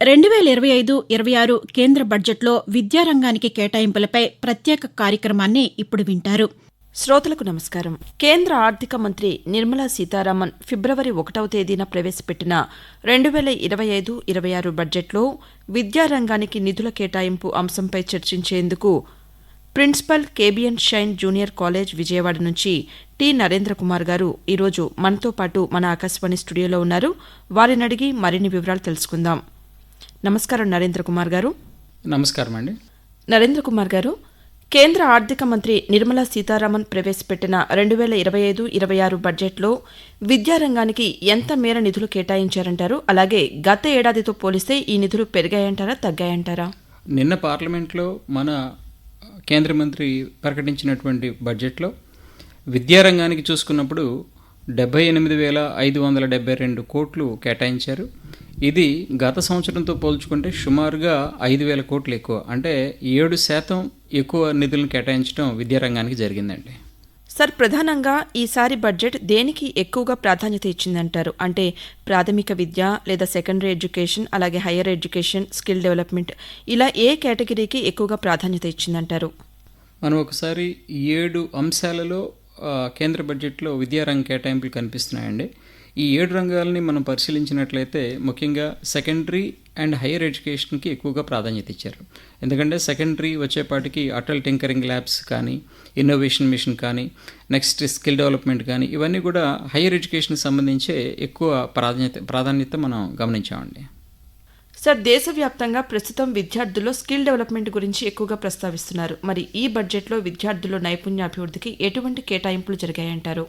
2025-26 కేంద్ర బడ్జెట్లో విద్యారంగానికి కేటాయింపులపై ప్రత్యేక కార్యక్రమాన్ని ఇప్పుడు వింటారు. శ్రోతలకు నమస్కారం. కేంద్ర ఆర్థిక మంత్రి నిర్మలా సీతారామన్ ఫిబ్రవరి 1వ తేదీన ప్రవేశపెట్టిన 2025-26 బడ్జెట్లో విద్యారంగానికి నిధుల కేటాయింపు అంశంపై చర్చించేందుకు principal KBN Shine junior college Vijayawada నుంచి టి నరేంద్ర కుమార్ గారు ఈరోజు మనతో పాటు మన ఆకాశవాణి స్టూడియోలో ఉన్నారు. వారిని అడిగి మరిన్ని వివరాలు తెలుసుకుందాం. నమస్కారం నరేంద్ర కుమార్ గారు. నమస్కారం అండి. నరేంద్ర కుమార్ గారు, కేంద్ర ఆర్థిక మంత్రి నిర్మలా సీతారామన్ ప్రవేశపెట్టిన 2025-26 బడ్జెట్లో విద్యారంగానికి ఎంత మేర నిధులు కేటాయించారంటారు? అలాగే గత ఏడాదితో పోలిస్తే ఈ నిధులు పెరిగాయంటారా, తగ్గాయంటారా? నిన్న పార్లమెంట్లో మన కేంద్ర మంత్రి ప్రకటించినటువంటి బడ్జెట్లో విద్యారంగానికి చూసుకున్నప్పుడు 78,572 కోట్లు కేటాయించారు. ఇది గత సంవత్సరంతో పోల్చుకుంటే సుమారుగా 5,000 కోట్లు ఎక్కువ, అంటే 7% ఎక్కువ నిధులను కేటాయించడం విద్యారంగానికి జరిగిందండి. సార్, ప్రధానంగా ఈసారి బడ్జెట్ దేనికి ఎక్కువగా ప్రాధాన్యత ఇచ్చిందంటారు? అంటే ప్రాథమిక విద్య, లేదా సెకండరీ ఎడ్యుకేషన్, అలాగే హయ్యర్ ఎడ్యుకేషన్, స్కిల్ డెవలప్మెంట్, ఇలా ఏ కేటగిరీకి ఎక్కువగా ప్రాధాన్యత ఇచ్చిందంటారు? మనం ఒకసారి 7 అంశాలలో కేంద్ర బడ్జెట్లో విద్యారంగ కేటాయింపులు కనిపిస్తున్నాయండి. ఈ 7 రంగాలని మనం పరిశీలించినట్లయితే ముఖ్యంగా సెకండరీ అండ్ హయ్యర్ ఎడ్యుకేషన్కి ఎక్కువగా ప్రాధాన్యత ఇచ్చారు. ఎందుకంటే సెకండరీ వచ్చేపాటికి అటల్ టింకరింగ్ ల్యాబ్స్ కానీ, ఇన్నోవేషన్ మిషన్ కానీ, నెక్స్ట్ స్కిల్ డెవలప్మెంట్ కానీ, ఇవన్నీ కూడా హయ్యర్ ఎడ్యుకేషన్కి సంబంధించే ఎక్కువ ప్రాధాన్యత మనం గమనించామండి. సార్, దేశవ్యాప్తంగా ప్రస్తుతం విద్యార్థుల్లో స్కిల్ డెవలప్మెంట్ గురించి ఎక్కువగా ప్రస్తావిస్తున్నారు. మరి ఈ బడ్జెట్లో విద్యార్థుల్లో నైపుణ్యాభివృద్ధికి ఎటువంటి కేటాయింపులు జరిగాయంటారు?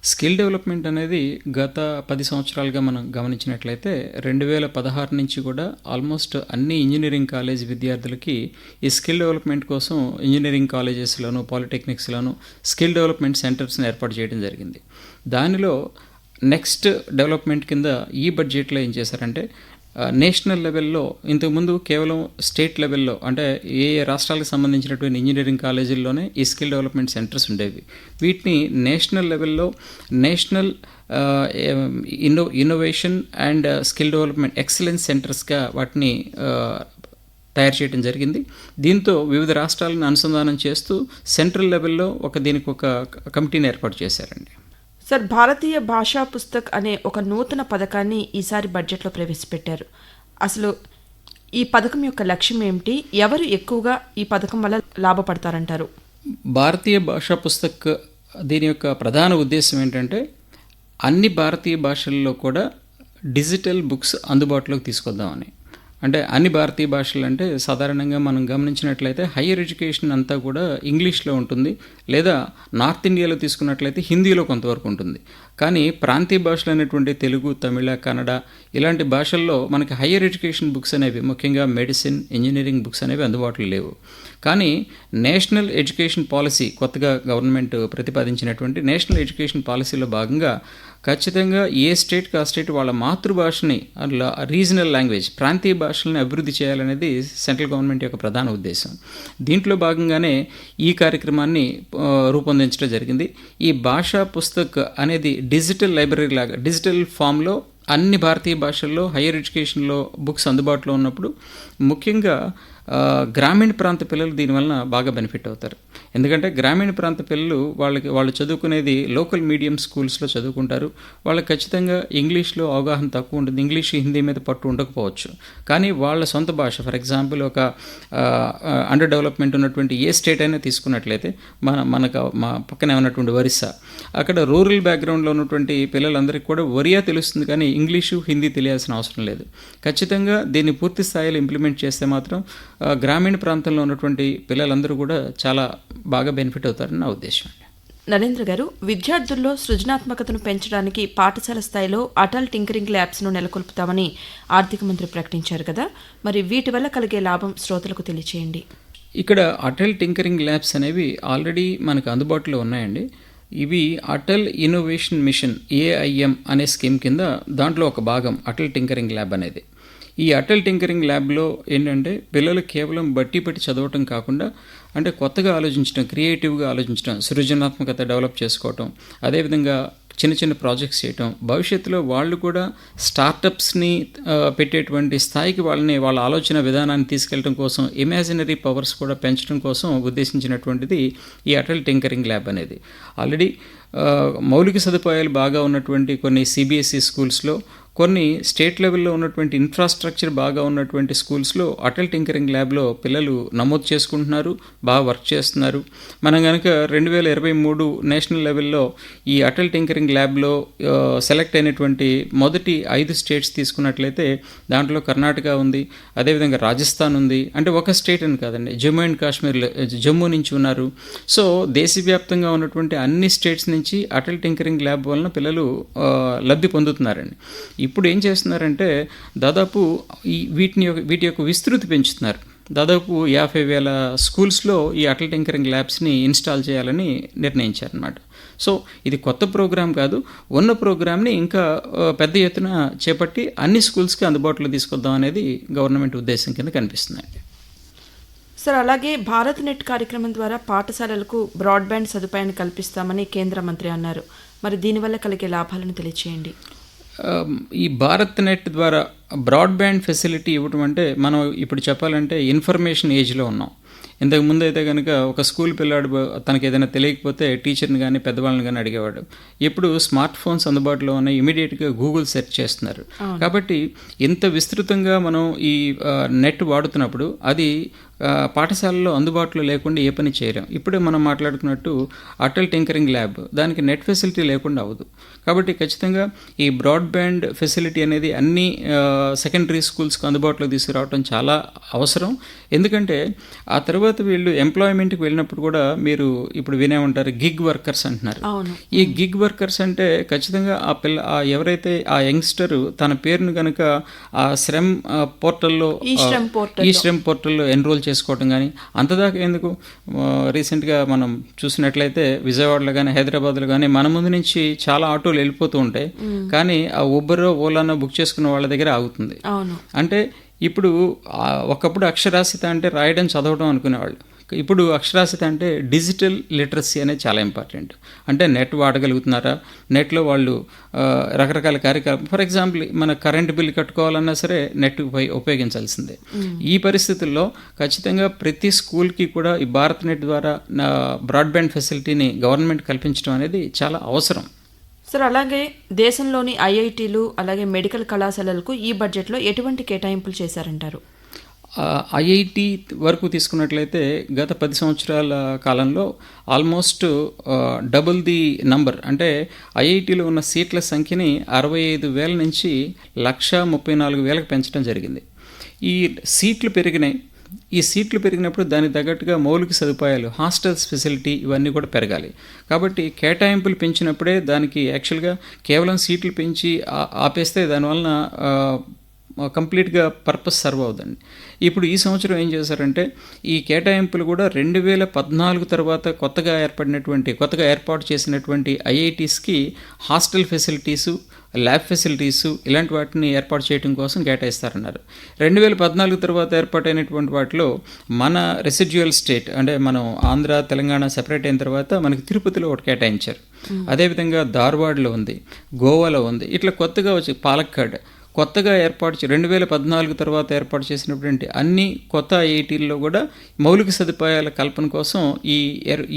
స్కిల్ డెవలప్మెంట్ అనేది గత 10 సంవత్సరాలుగా మనం గమనించినట్లయితే 2016 నుంచి కూడా ఆల్మోస్ట్ అన్ని ఇంజనీరింగ్ కాలేజ్ విద్యార్థులకి ఈ స్కిల్ డెవలప్మెంట్ కోసం ఇంజనీరింగ్ కాలేజెస్లోను, పాలిటెక్నిక్స్లోను స్కిల్ డెవలప్మెంట్ సెంటర్స్ని ఏర్పాటు చేయడం జరిగింది. దానిలో నెక్స్ట్ డెవలప్మెంట్ కింద ఈ బడ్జెట్లో ఏం చేశారంటే, నేషనల్ లెవెల్లో ఇంతకుముందు కేవలం స్టేట్ లెవెల్లో, అంటే ఏ రాష్ట్రాలకు సంబంధించినటువంటి ఇంజనీరింగ్ కాలేజీల్లోనే ఈ స్కిల్ డెవలప్మెంట్ సెంటర్స్ ఉండేవి. వీటిని నేషనల్ లెవెల్లో national innovation and skill development excellence సెంటర్స్గా వాటిని తయారు చేయడం జరిగింది. దీంతో వివిధ రాష్ట్రాలను అనుసంధానం చేస్తూ సెంట్రల్ లెవెల్లో దీనికి ఒక కమిటీని ఏర్పాటు చేశారండి. సార్, భారతీయ భాషా పుస్తక్ అనే ఒక నూతన పథకాన్ని ఈసారి బడ్జెట్లో ప్రవేశపెట్టారు. అసలు ఈ పథకం యొక్క లక్ష్యం ఏమిటి? ఎవరు ఎక్కువగా ఈ పథకం వల్ల లాభపడతారంటారు? భారతీయ భాషా పుస్తక్ దీని యొక్క ప్రధాన ఉద్దేశం ఏంటంటే, అన్ని భారతీయ భాషల్లో కూడా డిజిటల్ బుక్స్ అందుబాటులోకి తీసుకొద్దామని. అంటే అన్ని భారతీయ భాషలు అంటే సాధారణంగా మనం గమనించినట్లయితే హయ్యర్ ఎడ్యుకేషన్ అంతా కూడా ఇంగ్లీష్లో ఉంటుంది, లేదా నార్త్ ఇండియాలో తీసుకున్నట్లయితే హిందీలో కొంతవరకు ఉంటుంది. కానీ ప్రాంతీయ భాషలు అనేటువంటి తెలుగు, తమిళ, కన్నడ ఇలాంటి భాషల్లో మనకి హయ్యర్ ఎడ్యుకేషన్ బుక్స్ అనేవి, ముఖ్యంగా మెడిసిన్, ఇంజనీరింగ్ బుక్స్ అనేవి అందుబాటులో లేవు. కానీ నేషనల్ ఎడ్యుకేషన్ పాలసీ, కొత్తగా గవర్నమెంట్ ప్రతిపాదించినటువంటి నేషనల్ ఎడ్యుకేషన్ పాలసీలో భాగంగా ఖచ్చితంగా ఏ స్టేట్కి ఆ స్టేట్ వాళ్ళ మాతృభాషని, అలా రీజనల్ లాంగ్వేజ్, ప్రాంతీయ భాషలని అభివృద్ధి చేయాలనేది సెంట్రల్ గవర్నమెంట్ యొక్క ప్రధాన ఉద్దేశం. దీంట్లో భాగంగానే ఈ కార్యక్రమాన్ని రూపొందించడం జరిగింది. ఈ భాషా పుస్తక్ అనేది డిజిటల్ లైబ్రరీ లాగా, డిజిటల్ ఫామ్లో అన్ని భారతీయ భాషల్లో హయ్యర్ ఎడ్యుకేషన్లో బుక్స్ అందుబాటులో ఉన్నప్పుడు ముఖ్యంగా గ్రామీణ ప్రాంత పిల్లలు దీనివలన బాగా బెనిఫిట్ అవుతారు. ఎందుకంటే గ్రామీణ ప్రాంత పిల్లలు వాళ్ళు చదువుకునేది లోకల్ మీడియం స్కూల్స్లో చదువుకుంటారు. వాళ్ళకి ఖచ్చితంగా ఇంగ్లీష్లో అవగాహన తక్కువ ఉంటుంది, ఇంగ్లీష్, హిందీ మీద పట్టు ఉండకపోవచ్చు. కానీ వాళ్ళ సొంత భాష, ఫర్ ఎగ్జాంపుల్ ఒక అండర్ డెవలప్మెంట్ ఉన్నటువంటి ఏ స్టేట్ అయినా తీసుకున్నట్లయితే, మా పక్కనే ఉన్నటువంటి ఒరిస్సా, అక్కడ రూరల్ బ్యాక్గ్రౌండ్లో ఉన్నటువంటి పిల్లలందరికీ కూడా ఒరియా తెలుస్తుంది, కానీ ఇంగ్లీషు, హిందీ తెలియాల్సిన అవసరం లేదు. ఖచ్చితంగా దీన్ని పూర్తి స్థాయిలో ఇంప్లిమెంట్ చేస్తే మాత్రం గ్రామీణ ప్రాంతంలో ఉన్నటువంటి పిల్లలందరూ కూడా చాలా బాగా బెనిఫిట్ అవుతారని నా ఉద్దేశం. నరేంద్ర గారు, విద్యార్థుల్లో సృజనాత్మకతను పెంచడానికి పాఠశాల స్థాయిలో అటల్ టింకరింగ్ ల్యాబ్స్ను నెలకొల్పుతామని ఆర్థిక మంత్రి ప్రకటించారు కదా, మరి వీటి వల్ల కలిగే లాభం శ్రోతలకు తెలియచేయండి. ఇక్కడ అటల్ టింకరింగ్ ల్యాబ్స్ అనేవి ఆల్రెడీ మనకు అందుబాటులో ఉన్నాయండి. ఇవి అటల్ ఇన్నోవేషన్ మిషన్, AIM అనే స్కీమ్ కింద దాంట్లో ఒక భాగం అటల్ టింకరింగ్ ల్యాబ్ అనేది. ఈ అటల్ టింకరింగ్ ల్యాబ్లో ఏంటంటే పిల్లలు కేవలం బట్టి పట్టి చదవటం కాకుండా అంటే కొత్తగా ఆలోచించడం, క్రియేటివ్గా ఆలోచించడం, సృజనాత్మకత డెవలప్ చేసుకోవటం, అదేవిధంగా చిన్న చిన్న ప్రాజెక్ట్స్ చేయటం, భవిష్యత్తులో వాళ్ళు కూడా స్టార్టప్స్ని పెట్టేటువంటి స్థాయికి వాళ్ళ ఆలోచన విధానాన్ని తీసుకెళ్ళడం కోసం ఇమాజినరీ పవర్స్ కూడా పెంచడం కోసం ఉద్దేశించినటువంటిది ఈ అటల్ టింకరింగ్ ల్యాబ్ అనేది. ఆల్రెడీ మౌలిక సదుపాయాలు బాగా ఉన్నటువంటి కొన్ని సిబిఎస్ఈ స్కూల్స్లో, కొన్ని స్టేట్ లెవెల్లో ఉన్నటువంటి ఇన్ఫ్రాస్ట్రక్చర్ బాగా ఉన్నటువంటి స్కూల్స్లో అటల్ టింకరింగ్ ల్యాబ్లో పిల్లలు నమోదు చేసుకుంటున్నారు, బాగా వర్క్ చేస్తున్నారు. మనం కనుక 2023 నేషనల్ లెవెల్లో ఈ అటల్ టింకరింగ్ ల్యాబ్లో సెలెక్ట్ అయినటువంటి మొదటి 5 స్టేట్స్ తీసుకున్నట్లయితే దాంట్లో కర్ణాటక ఉంది, అదేవిధంగా రాజస్థాన్ ఉంది. అంటే ఒక స్టేట్ అని కాదండి, జమ్మూ అండ్ కాశ్మీర్లో జమ్మూ నుంచి ఉన్నారు. సో దేశవ్యాప్తంగా ఉన్నటువంటి అన్ని స్టేట్స్ నుంచి అటల్ టింకరింగ్ ల్యాబ్ వలన పిల్లలు లబ్ధి పొందుతున్నారండి. ఇప్పుడు ఏం చేస్తున్నారంటే దాదాపు వీటి యొక్క విస్తృతి పెంచుతున్నారు. దాదాపు 50,000 స్కూల్స్లో ఈ అటల్ టింకరింగ్ ల్యాబ్స్ని ఇన్స్టాల్ చేయాలని నిర్ణయించారనమాట. సో ఇది కొత్త ప్రోగ్రాం కాదు, ఉన్న ప్రోగ్రామ్ని ఇంకా పెద్ద ఎత్తున చేపట్టి అన్ని స్కూల్స్కి అందుబాటులో తీసుకొద్దాం అనేది గవర్నమెంట్ ఉద్దేశం కింద కనిపిస్తుందండి. సార్, అలాగే భారత్ నెట్ కార్యక్రమం ద్వారా పాఠశాలలకు బ్రాడ్బ్యాండ్ సదుపాయాన్ని కల్పిస్తామని కేంద్ర మంత్రి అన్నారు. మరి దీనివల్ల కలిగే లాభాలను తెలియచేయండి. ఈ భారత్ నెట్ ద్వారా బ్రాడ్బ్యాండ్ ఫెసిలిటీ ఇవ్వటం అంటే మనం ఇప్పుడు చెప్పాలంటే ఇన్ఫర్మేషన్ ఏజ్లో ఉన్నాం. ఇంతకు ముందు అయితే కనుక ఒక స్కూల్ పిల్లాడు తనకి ఏదైనా తెలియకపోతే టీచర్ని కానీ పెద్దవాళ్ళని కానీ అడిగేవాడు. ఇప్పుడు స్మార్ట్ ఫోన్స్ అందుబాటులో ఉన్నాయి, ఇమీడియట్గా గూగుల్ సెర్చ్ చేస్తున్నారు. కాబట్టి ఇంత విస్తృతంగా మనం ఈ నెట్ వాడుతున్నప్పుడు అది పాఠశాలలో అందుబాటులో లేకుండా ఏ పని చేయలేం. ఇప్పుడే మనం మాట్లాడుకున్నట్టు అటల్ టింకరింగ్ ల్యాబ్ దానికి నెట్ ఫెసిలిటీ లేకుండా అవ్వదు. కాబట్టి ఖచ్చితంగా ఈ బ్రాడ్బ్యాండ్ ఫెసిలిటీ అనేది అన్ని సెకండరీ స్కూల్స్కి అందుబాటులో తీసుకురావడం చాలా అవసరం. ఎందుకంటే ఆ తర్వాత వీళ్ళు ఎంప్లాయ్మెంట్కి వెళ్ళినప్పుడు కూడా మీరు ఇప్పుడు వినే ఉంటారు గిగ్ వర్కర్స్ అంటున్నారు. ఈ గిగ్ వర్కర్స్ అంటే ఖచ్చితంగా ఎవరైతే ఆ యంగ్స్టర్ తన పేరును కనుక ఆ శ్రమ్ పోర్టల్లో ఈ శ్రమ్ పోర్టల్లో ఎన్రోల్ చేసుకోవటం కానీ అంతదాకా ఎందుకు, రీసెంట్గా మనం చూసినట్లయితే విజయవాడలో కానీ హైదరాబాద్లో కానీ మన ముందు నుంచి చాలా ఆటోలు వెళ్ళిపోతూ ఉంటాయి, కానీ ఆ ఉబరో ఓలానో బుక్ చేసుకున్న వాళ్ళ దగ్గర ఆగుతుంది. అంటే ఇప్పుడు ఒకప్పుడు అక్షరాస్యత అంటే రాయడం చదవడం అనుకునేవాళ్ళు, ఇప్పుడు అక్షరాస్యత అంటే డిజిటల్ లిటరసీ అనేది చాలా ఇంపార్టెంట్. అంటే నెట్ వాడగలుగుతున్నారా, నెట్లో వాళ్ళు రకరకాల కార్యక్రమం, ఫర్ ఎగ్జాంపుల్ మన కరెంట్ బిల్ కట్టుకోవాలన్నా సరే నెట్ ఉపయోగించాల్సిందే. ఈ పరిస్థితుల్లో ఖచ్చితంగా ప్రతి స్కూల్కి కూడా ఈ భారత్ నెట్ ద్వారా బ్రాడ్బ్యాండ్ ఫెసిలిటీని గవర్నమెంట్ కల్పించడం అనేది చాలా అవసరం. సార్, అలాగే దేశంలోని ఐఐటీలు అలాగే మెడికల్ కళాశాలలకు ఈ బడ్జెట్లో ఎటువంటి కేటాయింపులు చేశారంటారు? ఐఐటి వరకు తీసుకున్నట్లయితే గత 10 సంవత్సరాల కాలంలో ఆల్మోస్ట్ డబుల్ ది నంబర్, అంటే ఐఐటీలో ఉన్న సీట్ల సంఖ్యని 65,000 నుంచి 134,000కు పెంచడం జరిగింది. ఈ సీట్లు పెరిగినాయి. ఈ సీట్లు పెరిగినప్పుడు దానికి తగ్గట్టుగా మౌలిక సదుపాయాలు, హాస్టల్స్ ఫెసిలిటీ ఇవన్నీ కూడా పెరగాలి. కాబట్టి కేటాయింపులు పెంచినప్పుడే దానికి యాక్చువల్గా కేవలం సీట్లు పెంచి ఆపేస్తే దానివలన కంప్లీట్గా పర్పస్ సర్వ్ అవుతుంది. ఇప్పుడు ఈ సంవత్సరం ఏం చేశారంటే ఈ కేటాయింపులు కూడా 2014 తర్వాత కొత్తగా ఏర్పాటు చేసినటువంటి ఐఐటీస్కి హాస్టల్ ఫెసిలిటీసు, ల్యాబ్ ఫెసిలిటీసు ఇలాంటి వాటిని ఏర్పాటు చేయడం కోసం కేటాయిస్తారన్నారు. 2014 తర్వాత ఏర్పాటైనటువంటి వాటిలో మన రెసిడ్యువల్ స్టేట్ అంటే మనం ఆంధ్ర తెలంగాణ సెపరేట్ అయిన తర్వాత మనకి తిరుపతిలో ఒకటి కేటాయించారు. అదేవిధంగా ధార్వాడ్లో ఉంది, గోవాలో ఉంది. ఇట్లా కొత్తగా వచ్చి పాలక్కాడ్ కొత్తగా 2014 తర్వాత ఏర్పాటు చేసినటువంటి అన్ని కొత్త ఐఐటీల్లో కూడా మౌలిక సదుపాయాల కల్పన కోసం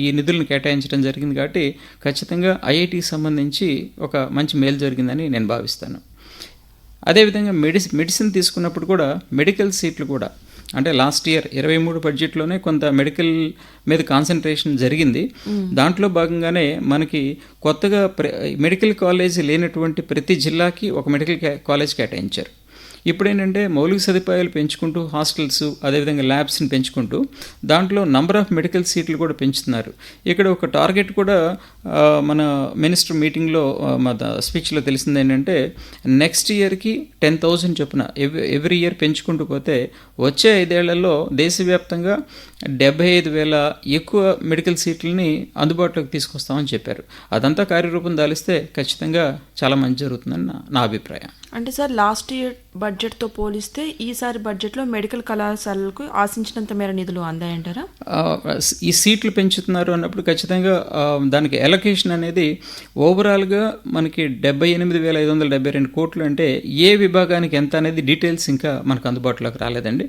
ఈ నిధులను కేటాయించడం జరిగింది. కాబట్టి ఖచ్చితంగా ఐఐటీకి సంబంధించి ఒక మంచి మేలు జరిగిందని నేను భావిస్తాను. అదేవిధంగా మెడిసిన్ తీసుకున్నప్పుడు కూడా మెడికల్ సీట్లు కూడా అంటే లాస్ట్ ఇయర్ 23 బడ్జెట్లోనే కొంత మెడికల్ మీద కాన్సన్ట్రేషన్ జరిగింది. దాంట్లో భాగంగానే మనకి కొత్తగా మెడికల్ కాలేజ్ లేనటువంటి ప్రతి జిల్లాకి ఒక మెడికల్ కాలేజ్ కేటాయించారు. ఇప్పుడేంటంటే మౌలిక సదుపాయాలు పెంచుకుంటూ హాస్టల్స్ అదేవిధంగా ల్యాబ్స్ని పెంచుకుంటూ దాంట్లో నంబర్ ఆఫ్ మెడికల్ సీట్లు కూడా పెంచుతున్నారు. ఇక్కడ ఒక టార్గెట్ కూడా మన మినిస్టర్ మీటింగ్లో మన స్పీచ్లో తెలిసింది ఏంటంటే నెక్స్ట్ ఇయర్కి 10,000 చొప్పున ఎవ్రీ ఇయర్ పెంచుకుంటూ పోతే వచ్చే 5 ఏళ్లలో దేశవ్యాప్తంగా 75,000 ఎక్కువ మెడికల్ సీట్లని అందుబాటులోకి తీసుకొస్తామని చెప్పారు. అదంతా కార్యరూపం దాలిస్తే ఖచ్చితంగా చాలా మంచి జరుగుతుందని నా అభిప్రాయం. అంటే సార్ లాస్ట్ ఇయర్ బడ్జెట్తో పోలిస్తే ఈసారి బడ్జెట్లో మెడికల్ కళాశాలలకు ఆశించినంత మేర నిధులు అందాయంటారా? ఈ సీట్లు పెంచుతున్నారు అన్నప్పుడు ఖచ్చితంగా దానికి ఎలొకేషన్ అనేది ఓవరాల్గా మనకి 78,572 కోట్లు అంటే ఏ విభాగానికి ఎంత అనేది డీటెయిల్స్ ఇంకా మనకు అందుబాటులోకి రాలేదండి.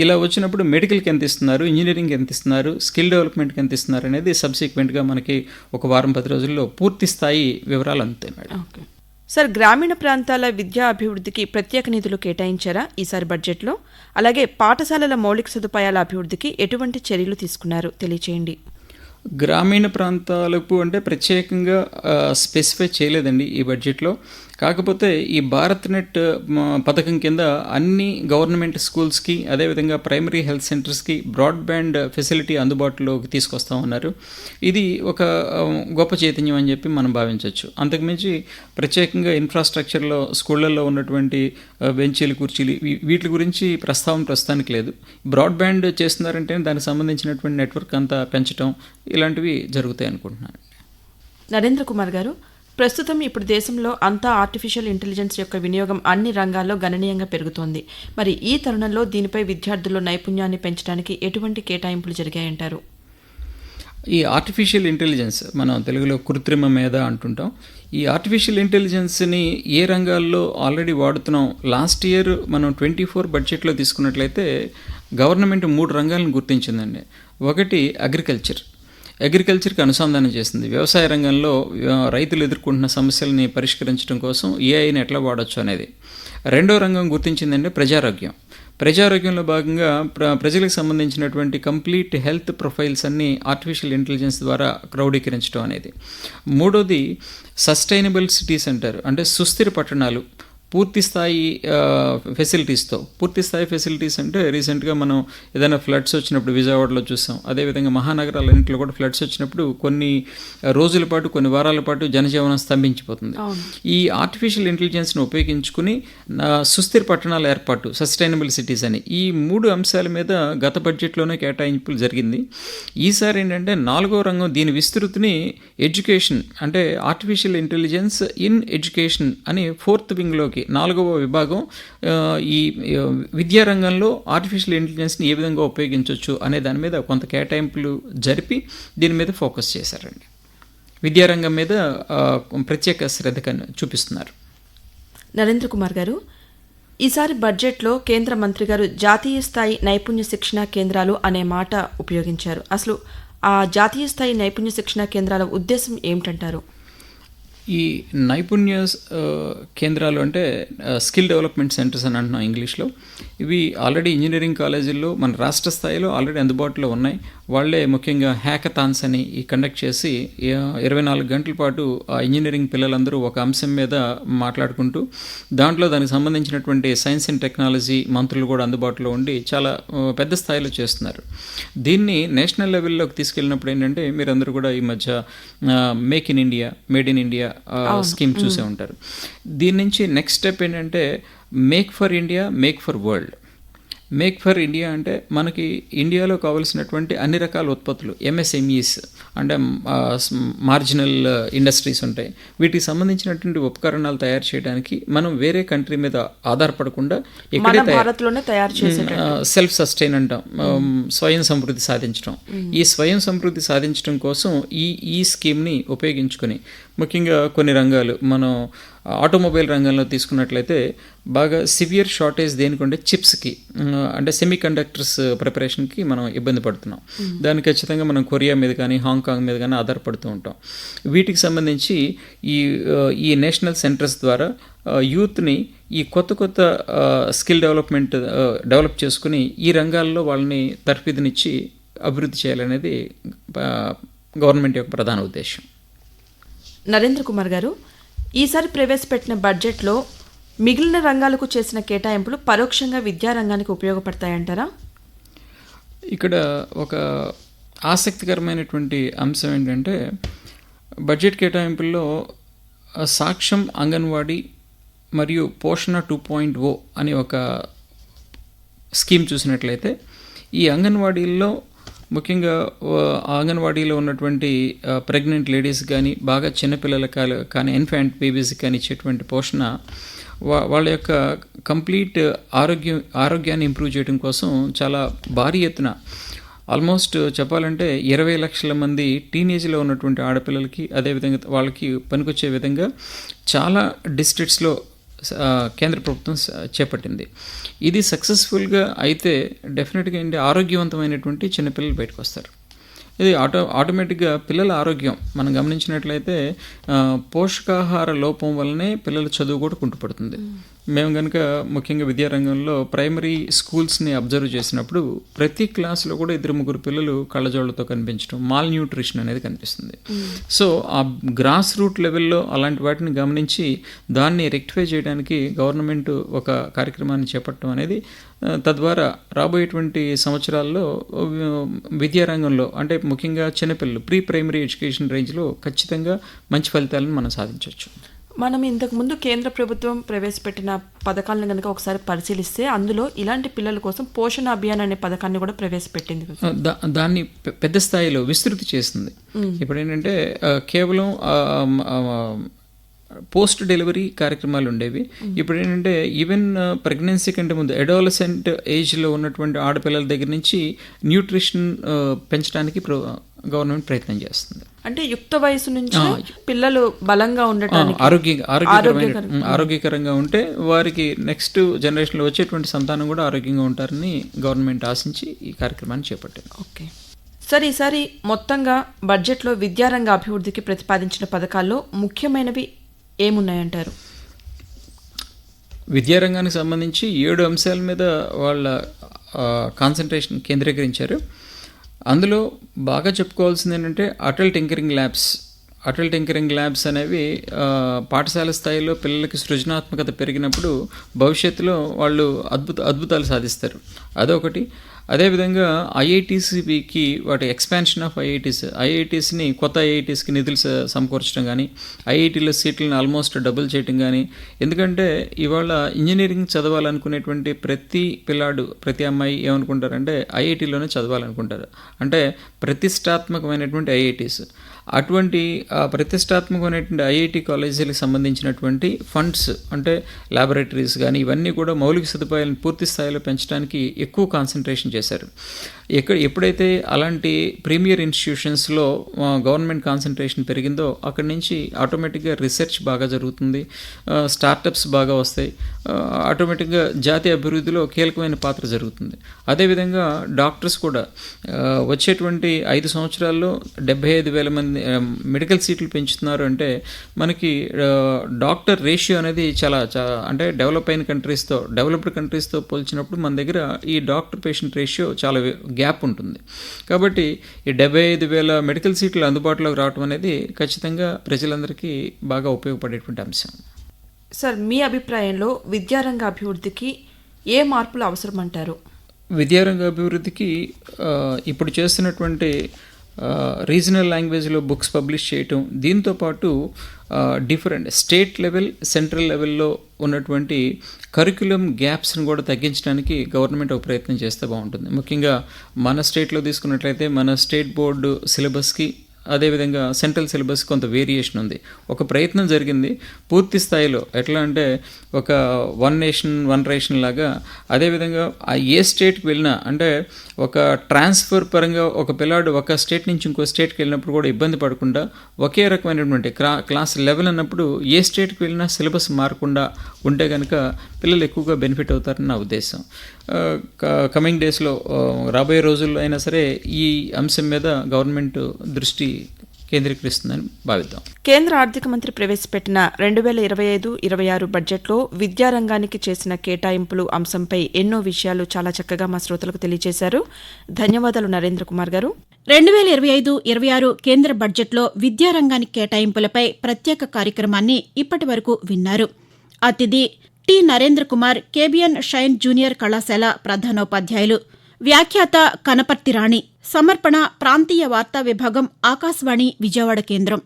ఇలా వచ్చినప్పుడు మెడికల్కి ఎంత ఇస్తున్నారు, ఇంజనీరింగ్కి ఎంత ఇస్తున్నారు, స్కిల్ డెవలప్మెంట్కి ఎంత ఇస్తున్నారు అనేది సబ్సిక్వెంట్గా మనకి ఒక వారం 10 రోజుల్లో పూర్తి స్థాయి వివరాలు అందుతాయి మేడం. ఓకే సార్, గ్రామీణ ప్రాంతాల విద్యా అభివృద్ధికి ప్రత్యేక నిధులు కేటాయించారా ఈసారి బడ్జెట్లో? అలాగే పాఠశాలల మౌలిక సదుపాయాల అభివృద్ధికి ఎటువంటి చర్యలు తీసుకున్నారు తెలియచేయండి. గ్రామీణ ప్రాంతాలకు అంటే ప్రత్యేకంగా స్పెసిఫై చేయలేదండి ఈ బడ్జెట్లో. కాకపోతే ఈ భారత్ నెట్ పథకం కింద అన్ని గవర్నమెంట్ స్కూల్స్కి అదేవిధంగా ప్రైమరీ హెల్త్ సెంటర్స్కి బ్రాడ్బ్యాండ్ ఫెసిలిటీ అందుబాటులోకి తీసుకొస్తామన్నారు. ఇది ఒక గొప్ప చైతన్యం అని చెప్పి మనం భావించవచ్చు. అంతకుమించి ప్రత్యేకంగా ఇన్ఫ్రాస్ట్రక్చర్లో స్కూళ్ళల్లో ఉన్నటువంటి బెంచీలు, కుర్చీలు వీటి గురించి ప్రస్తుతానికి లేదు. బ్రాడ్బ్యాండ్ చేస్తున్నారంటే దానికి సంబంధించినటువంటి నెట్వర్క్ అంతా పెంచడం ఇలాంటివి జరుగుతాయి అనుకుంటున్నాను. నరేంద్ర కుమార్ గారు, ప్రస్తుతం ఇప్పుడు దేశంలో అంతా ఆర్టిఫిషియల్ ఇంటెలిజెన్స్ యొక్క వినియోగం అన్ని రంగాల్లో గణనీయంగా పెరుగుతోంది. మరి ఈ తరుణంలో దీనిపై విద్యార్థుల్లో నైపుణ్యాన్ని పెంచడానికి ఎటువంటి కేటాయింపులు జరిగాయంటారు? ఈ ఆర్టిఫిషియల్ ఇంటెలిజెన్స్ మనం తెలుగులో కృత్రిమ మేధ అంటుంటాం. ఈ ఆర్టిఫిషియల్ ఇంటెలిజెన్స్ని ఏ రంగాల్లో ఆల్రెడీ వాడుతున్నాం? లాస్ట్ ఇయర్ మనం 24 బడ్జెట్లో తీసుకున్నట్లయితే గవర్నమెంట్ 3 రంగాలను గుర్తించిందండి. ఒకటి అగ్రికల్చర్కి అనుసంధానం చేసింది. వ్యవసాయ రంగంలో రైతులు ఎదుర్కొంటున్న సమస్యలని పరిష్కరించడం కోసం ఏఐని ఎట్లా వాడచ్చు అనేది. రెండో రంగం గుర్తించిందంటే ప్రజారోగ్యంలో భాగంగా ప్రజలకు సంబంధించినటువంటి కంప్లీట్ హెల్త్ ప్రొఫైల్స్ అన్నీ ఆర్టిఫిషియల్ ఇంటెలిజెన్స్ ద్వారా క్రౌడీకరించడం అనేది. మూడోది సస్టైనబుల్ సిటీస్ అంటారు, అంటే సుస్థిర పట్టణాలు పూర్తి స్థాయి ఫెసిలిటీస్ అంటే రీసెంట్గా మనం ఏదైనా ఫ్లడ్స్ వచ్చినప్పుడు విజయవాడలో చూసాం. అదేవిధంగా మహానగరాలన్నింటిలో కూడా ఫ్లడ్స్ వచ్చినప్పుడు కొన్ని రోజుల పాటు, కొన్ని వారాల పాటు జనజీవనం స్తంభించిపోతుంది. ఈ ఆర్టిఫిషియల్ ఇంటెలిజెన్స్ను ఉపయోగించుకుని సుస్థిర పట్టణాల ఏర్పాటు, సస్టైనబుల్ సిటీస్ అని ఈ 3 అంశాల మీద గత బడ్జెట్లోనే కేటాయింపులు జరిగింది. ఈసారి ఏంటంటే 4వ రంగం దీని విస్తృతిని ఎడ్యుకేషన్ అంటే ఆర్టిఫిషియల్ ఇంటెలిజెన్స్ ఇన్ ఎడ్యుకేషన్ అని 4th వింగ్లోకి 4వ విభాగం ఈ విద్యారంగంలో ఆర్టిఫిషియల్ ఇంటెలిజెన్స్ని ఏ విధంగా ఉపయోగించవచ్చు అనే దాని మీద కొంత కేటాయింపులు జరిపి దీని మీద ఫోకస్ చేశారండి. విద్యారంగం మీద ప్రత్యేక శ్రద్ధ చూపిస్తున్నారు. నరేంద్ర కుమార్ గారు, ఈసారి బడ్జెట్లో కేంద్ర మంత్రి గారు జాతీయ స్థాయి నైపుణ్య శిక్షణా కేంద్రాలు అనే మాట ఉపయోగించారు. అసలు ఆ జాతీయ స్థాయి నైపుణ్య శిక్షణా కేంద్రాల ఉద్దేశం ఏమిటంటారు? ఈ నైపుణ్య కేంద్రాలు అంటే స్కిల్ డెవలప్మెంట్ సెంటర్స్ అని అంటున్నాం ఇంగ్లీష్లో. ఇవి ఆల్రెడీ ఇంజనీరింగ్ కాలేజీల్లో మన రాష్ట్ర స్థాయిలో ఆల్రెడీ అందుబాటులో ఉన్నాయి. వాళ్ళే ముఖ్యంగా హ్యాకథాన్స్ అని కండక్ట్ చేసి 24 గంటల పాటు ఆ ఇంజనీరింగ్ పిల్లలందరూ ఒక అంశం మీద మాట్లాడుకుంటూ దానికి సంబంధించినటువంటి సైన్స్ అండ్ టెక్నాలజీ మంత్రులు కూడా అందుబాటులో ఉండి చాలా పెద్ద స్థాయిలో చేస్తున్నారు. దీన్ని నేషనల్ లెవెల్లోకి తీసుకెళ్ళినప్పుడు ఏంటంటే మీరందరూ కూడా ఈ మధ్య మేడ్ ఇన్ ఇండియా స్కీమ్ చూసే ఉంటారు. దీని నుంచి నెక్స్ట్ స్టెప్ ఏంటంటే make for India, make for world. Make for India అంటే మనకి ఇండియాలో కావాల్సినటువంటి అన్ని రకాల ఉత్పత్తులు, ఎంఎస్ఎంఈస్ అంటే మార్జినల్ ఇండస్ట్రీస్ ఉంటాయి. వీటికి సంబంధించినటువంటి ఉపకరణాలు తయారు చేయడానికి మనం వేరే కంట్రీ మీద ఆధారపడకుండా ఇక్కడే సెల్ఫ్ సస్టైన్ అంటాం, స్వయం సమృద్ధి సాధించడం. ఈ స్వయం సమృద్ధి సాధించడం కోసం ఈ స్కీమ్ని ఉపయోగించుకొని ముఖ్యంగా కొన్ని రంగాలు మనం ఆటోమొబైల్ రంగంలో తీసుకున్నట్లయితే బాగా సివియర్ షార్టేజ్ దేనికంటే చిప్స్కి అంటే సెమీ కండక్టర్స్ ప్రిపరేషన్కి మనం ఇబ్బంది పడుతున్నాం. దానికి ఖచ్చితంగా మనం కొరియా మీద కానీ హాంకాంగ్ మీద కానీ ఆధారపడుతూ ఉంటాం. వీటికి సంబంధించి ఈ నేషనల్ సెంటర్స్ ద్వారా యూత్ని ఈ కొత్త స్కిల్ డెవలప్ చేసుకుని ఈ రంగాల్లో వాళ్ళని తర్ఫీదునిచ్చి అభివృద్ధి చేయాలనేది గవర్నమెంట్ యొక్క ప్రధాన ఉద్దేశం. నరేంద్ర కుమార్ గారు, ఈసారి ప్రవేశపెట్టిన బడ్జెట్లో మిగిలిన రంగాలకు చేసిన కేటాయింపులు పరోక్షంగా విద్యారంగానికి ఉపయోగపడతాయంటారా? ఇక్కడ ఒక ఆసక్తికరమైనటువంటి అంశం ఏంటంటే బడ్జెట్ కేటాయింపుల్లో సాక్ష్యం అంగన్వాడీ మరియు పోషణ 2.0 అనే ఒక స్కీమ్ చూసినట్లయితే ఈ అంగన్వాడీల్లో ముఖ్యంగా అంగన్వాడీలో ఉన్నటువంటి ప్రెగ్నెంట్ లేడీస్ కానీ బాగా చిన్నపిల్లలకు కానీ ఇన్ఫాంట్ బేబీస్కి కానీ ఇచ్చేటువంటి పోషణ వాళ్ళ యొక్క కంప్లీట్ ఆరోగ్యాన్ని ఇంప్రూవ్ చేయడం కోసం చాలా భారీ ఎత్తున ఆల్మోస్ట్ చెప్పాలంటే 20 లక్షల మంది టీనేజ్లో ఉన్నటువంటి ఆడపిల్లలకి అదేవిధంగా వాళ్ళకి పనికొచ్చే విధంగా చాలా డిస్ట్రిక్ట్స్లో కేంద్ర ప్రభుత్వం చేపట్టింది. ఇది సక్సెస్ఫుల్గా అయితే డెఫినెట్గా ఏంటి ఆరోగ్యవంతమైనటువంటి చిన్నపిల్లలు బయటకు వస్తారు. ఇది ఆటోమేటిక్గా పిల్లల ఆరోగ్యం మనం గమనించినట్లయితే పోషకాహార లోపం వల్లనే పిల్లల చదువు కూడా కుంటుపడుతుంది. మేము కనుక ముఖ్యంగా విద్యారంగంలో ప్రైమరీ స్కూల్స్ని అబ్జర్వ్ చేసినప్పుడు ప్రతి క్లాస్లో కూడా 2-3 పిల్లలు కళ్ళజోళ్లతో కనిపించడం, మాల్ న్యూట్రిషన్ అనేది కనిపిస్తుంది. సో ఆ గ్రాస్ రూట్ లెవెల్లో అలాంటి వాటిని గమనించి దాన్ని రెక్టిఫై చేయడానికి గవర్నమెంట్ ఒక కార్యక్రమాన్ని చేపట్టడం అనేది తద్వారా రాబోయేటువంటి సంవత్సరాల్లో విద్యారంగంలో అంటే ముఖ్యంగా చిన్నపిల్లలు ప్రీ ప్రైమరీ ఎడ్యుకేషన్ రేంజ్లో ఖచ్చితంగా మంచి ఫలితాలను మనం సాధించవచ్చు. మనం ఇంతకుముందు కేంద్ర ప్రభుత్వం ప్రవేశపెట్టిన పథకాలను కనుక ఒకసారి పరిశీలిస్తే అందులో ఇలాంటి పిల్లల కోసం పోషణ అభియాన్ అనే పథకాన్ని కూడా ప్రవేశపెట్టింది. దాన్ని పెద్ద స్థాయిలో విస్తృతి చేస్తుంది. ఇప్పుడు ఏంటంటే కేవలం పోస్ట్ డెలివరీ కార్యక్రమాలు ఉండేవి. ఇప్పుడు ఏంటంటే ఈవెన్ ప్రెగ్నెన్సీ కంటే ముందు అడాలసెంట్ ఏజ్లో ఉన్నటువంటి ఆడపిల్లల దగ్గర నుంచి న్యూట్రిషన్ పెంచడానికి గవర్నమెంట్ ప్రయత్నం చేస్తుంది. అంటే యుక్త వయసు నుంచి పిల్లలు బలంగా ఉండటానికి ఆరోగ్యకరంగా ఉంటే వారికి నెక్స్ట్ జనరేషన్లో వచ్చేటువంటి సంతానం కూడా ఆరోగ్యంగా ఉంటారని గవర్నమెంట్ ఆశించి ఈ కార్యక్రమాన్ని చేపట్టింది. ఓకే సార్, ఈసారి మొత్తంగా బడ్జెట్లో విద్యారంగ అభివృద్ధికి ప్రతిపాదించిన పథకాల్లో ముఖ్యమైనవి ఏమున్నాయంటారు? విద్యారంగానికి సంబంధించి 7 అంశాల మీద వాళ్ళ కాన్సన్ట్రేషన్ కేంద్రీకరించారు. అందులో బాగా చెప్పుకోవాల్సింది ఏంటంటే అటల్ టింకరింగ్ ల్యాబ్స్ అనేవి పాఠశాల స్థాయిలో పిల్లలకి సృజనాత్మకత పెరిగినప్పుడు భవిష్యత్తులో వాళ్ళు అద్భుతాలు సాధిస్తారు. అదొకటి. అదేవిధంగా ఐఐటీస్కి వాటి ఎక్స్పాన్షన్ ఆఫ్ ఐఐటీస్ని కొత్త ఐఐటీస్కి నిధులు సమకూర్చడం కానీ, ఐఐటీలో సీట్లను ఆల్మోస్ట్ డబుల్ చేయటం కానీ. ఎందుకంటే ఇవాళ ఇంజనీరింగ్ చదవాలనుకునేటువంటి ప్రతి పిల్లాడు, ప్రతి అమ్మాయి ఏమనుకుంటారంటే ఐఐటీలోనే చదవాలనుకుంటారు. అంటే ప్రతిష్టాత్మకమైనటువంటి ఐఐటీస్, అటువంటి ప్రతిష్టాత్మకమైనటువంటి ఐఐటి కాలేజీలకు సంబంధించినటువంటి ఫండ్స్ అంటే ల్యాబొరేటరీస్ కానీ ఇవన్నీ కూడా మౌలిక సదుపాయాలను పూర్తి స్థాయిలో పెంచడానికి ఎక్కువ కాన్సన్ట్రేషన్ చేశారు. ఎప్పుడైతే అలాంటి ప్రీమియర్ ఇన్స్టిట్యూషన్స్లో గవర్నమెంట్ కాన్సన్ట్రేషన్ పెరిగిందో అక్కడి నుంచి ఆటోమేటిక్గా రీసెర్చ్ బాగా జరుగుతుంది, స్టార్టప్స్ బాగా వస్తాయి, ఆటోమేటిక్గా జాతీయ అభివృద్ధిలో కీలకమైన పాత్ర జరుగుతుంది. అదేవిధంగా డాక్టర్స్ కూడా వచ్చేటువంటి 5 సంవత్సరాల్లో 75,000 మంది మెడికల్ సీట్లు పెంచుతున్నారు. అంటే మనకి డాక్టర్ రేషియో అనేది చాలా అంటే డెవలప్డ్ కంట్రీస్తో పోల్చినప్పుడు మన దగ్గర ఈ డాక్టర్ పేషెంట్ రేషియో చాలా గ్యాప్ ఉంటుంది. కాబట్టి ఈ 75,000 మెడికల్ సీట్లు అందుబాటులోకి రావడం అనేది ఖచ్చితంగా ప్రజలందరికీ బాగా ఉపయోగపడేటువంటి అంశం. సార్, మీ అభిప్రాయంలో విద్యారంగ అభివృద్ధికి ఏ మార్పులు అవసరం అంటారు? విద్యారంగ అభివృద్ధికి ఇప్పుడు చేస్తున్నటువంటి రీజనల్ లాంగ్వేజ్లో బుక్స్ పబ్లిష్ చేయటం, దీంతోపాటు డిఫరెంట్ స్టేట్ లెవెల్, సెంట్రల్ లెవెల్లో ఉన్నటువంటి కరిక్యులం గ్యాప్స్ని కూడా తగ్గించడానికి గవర్నమెంట్ ఒక ప్రయత్నం చేస్తే బాగుంటుంది. ముఖ్యంగా మన స్టేట్లో తీసుకున్నట్లయితే మన స్టేట్ బోర్డు సిలబస్కి అదేవిధంగా సెంట్రల్ సిలబస్ కొంత వేరియేషన్ ఉంది. ఒక ప్రయత్నం జరిగింది పూర్తి స్థాయిలో, ఎట్లా అంటే ఒక వన్ నేషన్ వన్ రేషన్ లాగా. అదేవిధంగా ఏ స్టేట్కి వెళ్ళినా అంటే ఒక ట్రాన్స్ఫర్ పరంగా ఒక పిల్లాడు ఒక స్టేట్ నుంచి ఇంకో స్టేట్కి వెళ్ళినప్పుడు కూడా ఇబ్బంది పడకుండా ఒకే రకమైనటువంటి క్లాస్ 11 అన్నప్పుడు ఏ స్టేట్కి వెళ్ళినా సిలబస్ మారకుండా ఉంటే కనుక పిల్లలు ఎక్కువగా బెనిఫిట్ అవుతారని నా ఉద్దేశం. కమింగ్ డేస్లో రాబోయే రోజుల్లో అయినా సరే ఈ అంశం మీద గవర్నమెంట్ దృష్టి కేంద్రీకరిస్తుందని భావిద్దాం. కేంద్ర ఆర్థిక మంత్రి ప్రవేశపెట్టిన 2025-26 బడ్జెట్లో విద్యారంగానికి చేసిన కేటాయింపులు అంశంపై ఎన్నో విషయాలు చాలా చక్కగా మా శ్రోతలకు తెలియజేశారు. ధన్యవాదాలు నరేంద్ర కుమార్ గారు. 2025-26 కేంద్ర బడ్జెట్లో విద్యారంగానికి కేటాయింపులపై ప్రత్యేక కార్యక్రమాన్ని ఇప్పటి వరకు విన్నారు. అతిథి T Narendra Kumar, KBN Shine junior కళాశాల ప్రధానోపాధ్యాయులు. వ్యాఖ్యాత కనపర్తి రాణి. సమర్పణ ప్రాంతీయ వార్తా విభాగం, ఆకాశవాణి విజయవాడ కేంద్రం.